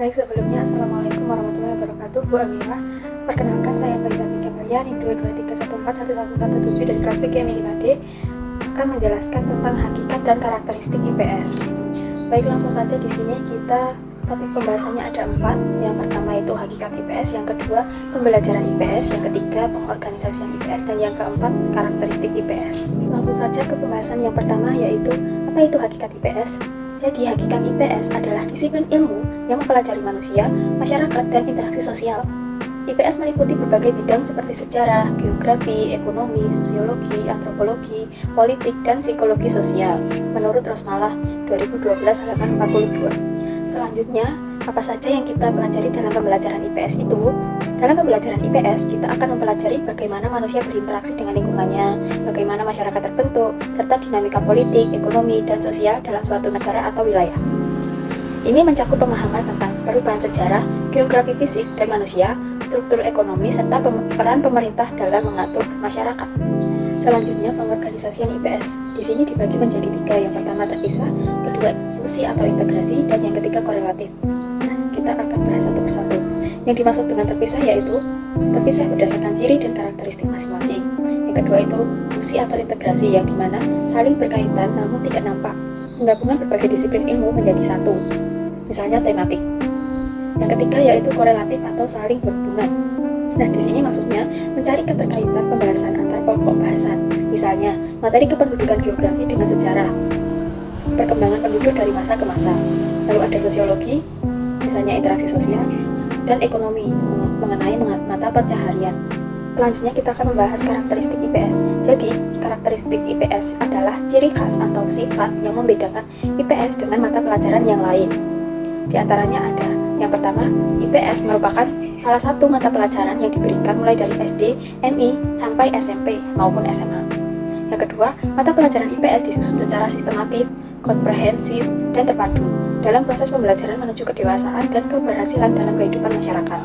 Baik, sebelumnya Assalamualaikum warahmatullahi wabarakatuh, Bu Amira. Perkenalkan, saya Faiza Bika Kalian, 223141117 dari kelas PKM 5D, akan menjelaskan tentang hakikat dan karakteristik IPS. Baik, langsung saja. Di sini topik pembahasannya ada 4. Yang pertama itu hakikat IPS, yang kedua pembelajaran IPS, yang ketiga pengorganisasian IPS, dan yang keempat karakteristik IPS. Langsung saja ke pembahasan yang pertama, yaitu apa itu hakikat IPS. Jadi, hakikat IPS adalah disiplin ilmu yang mempelajari manusia, masyarakat, dan interaksi sosial. IPS meliputi berbagai bidang seperti sejarah, geografi, ekonomi, sosiologi, antropologi, politik, dan psikologi sosial, menurut Rosmalah 2012 halaman 42. Selanjutnya, apa saja yang kita pelajari dalam pembelajaran IPS itu? Dalam pembelajaran IPS, kita akan mempelajari bagaimana manusia berinteraksi dengan lingkungannya, bagaimana masyarakat terbentuk, serta dinamika politik, ekonomi, dan sosial dalam suatu negara atau wilayah. Ini mencakup pemahaman tentang perubahan sejarah, geografi fisik dan manusia, struktur ekonomi, serta peran pemerintah dalam mengatur masyarakat. Selanjutnya, pengorganisasian IPS. Di sini dibagi menjadi 3. Yang pertama terpisah, kedua fusi atau integrasi, dan yang ketiga korelatif. Nah, kita akan bahas satu persatu. Yang dimaksud dengan terpisah yaitu terpisah berdasarkan ciri dan karakteristik masing-masing. Yang kedua itu fusi atau integrasi, yang dimana saling berkaitan namun tidak nampak, menggabungkan berbagai disiplin ilmu menjadi satu, misalnya tematik. Yang ketiga yaitu korelatif atau saling berhubungan. Nah, di sini maksudnya mencari keterkaitan pembahasan antar pokok bahasan. Misalnya, materi kependudukan geografi dengan sejarah, perkembangan penduduk dari masa ke masa. Lalu ada sosiologi, misalnya interaksi sosial, dan ekonomi mengenai mata pencaharian. Selanjutnya kita akan membahas karakteristik IPS. Jadi, karakteristik IPS adalah ciri khas atau sifat yang membedakan IPS dengan mata pelajaran yang lain. Di antaranya ada yang pertama, IPS merupakan salah satu mata pelajaran yang diberikan mulai dari SD, MI, sampai SMP maupun SMA. Yang kedua, mata pelajaran IPS disusun secara sistematif, komprehensif, dan terpadu dalam proses pembelajaran menuju kedewasaan dan keberhasilan dalam kehidupan masyarakat.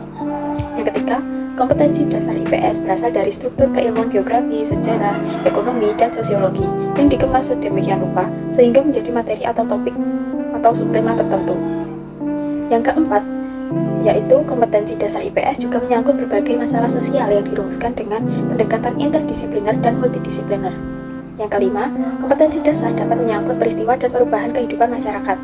Yang ketiga, kompetensi dasar IPS berasal dari struktur keilmuan geografi, sejarah, ekonomi, dan sosiologi yang dikemas sedemikian rupa sehingga menjadi materi atau topik atau subtema tertentu. Yang keempat, yaitu kompetensi dasar IPS juga menyangkut berbagai masalah sosial yang dirumuskan dengan pendekatan interdisipliner dan multidisipliner. Yang kelima, kompetensi dasar dapat menyangkut peristiwa dan perubahan kehidupan masyarakat.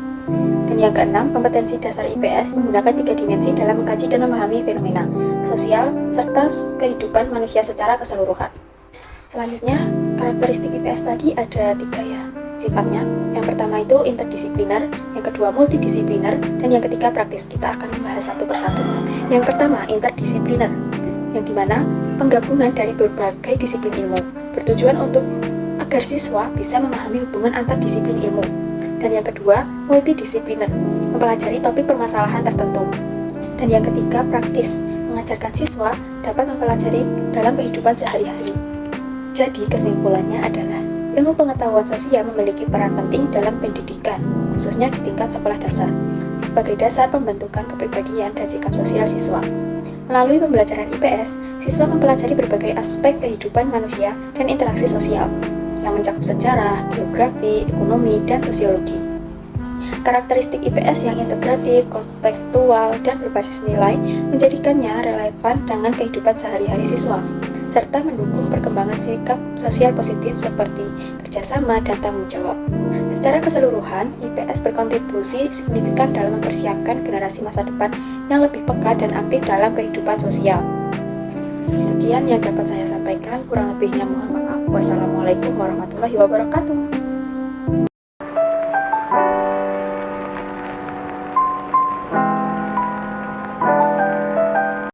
Dan yang keenam, kompetensi dasar IPS menggunakan 3 dimensi dalam mengkaji dan memahami fenomena sosial serta kehidupan manusia secara keseluruhan. Selanjutnya, karakteristik IPS tadi ada 3 sifatnya. Yang pertama itu interdisipliner, yang kedua multidisipliner, dan yang ketiga praktis. Kita akan membahas satu persatu. Yang pertama, interdisipliner, yang dimana penggabungan dari berbagai disiplin ilmu bertujuan untuk agar siswa bisa memahami hubungan antar disiplin ilmu. Dan yang kedua, multidisipliner, mempelajari topik permasalahan tertentu. Dan yang ketiga, praktis, mengajarkan siswa dapat mempelajari dalam kehidupan sehari-hari. Jadi kesimpulannya adalah ilmu pengetahuan sosial memiliki peran penting dalam pendidikan, khususnya di tingkat sekolah dasar, sebagai dasar pembentukan kepribadian dan sikap sosial siswa. Melalui pembelajaran IPS, siswa mempelajari berbagai aspek kehidupan manusia dan interaksi sosial, yang mencakup sejarah, geografi, ekonomi, dan sosiologi. Karakteristik IPS yang integratif, kontekstual, dan berbasis nilai menjadikannya relevan dengan kehidupan sehari-hari siswa, serta mendukung perkembangan sikap sosial positif seperti kerjasama dan tanggung jawab. Secara keseluruhan, IPS berkontribusi signifikan dalam mempersiapkan generasi masa depan yang lebih peka dan aktif dalam kehidupan sosial. Sekian yang dapat saya sampaikan, kurang lebihnya mohon maaf. Wassalamualaikum warahmatullahi wabarakatuh.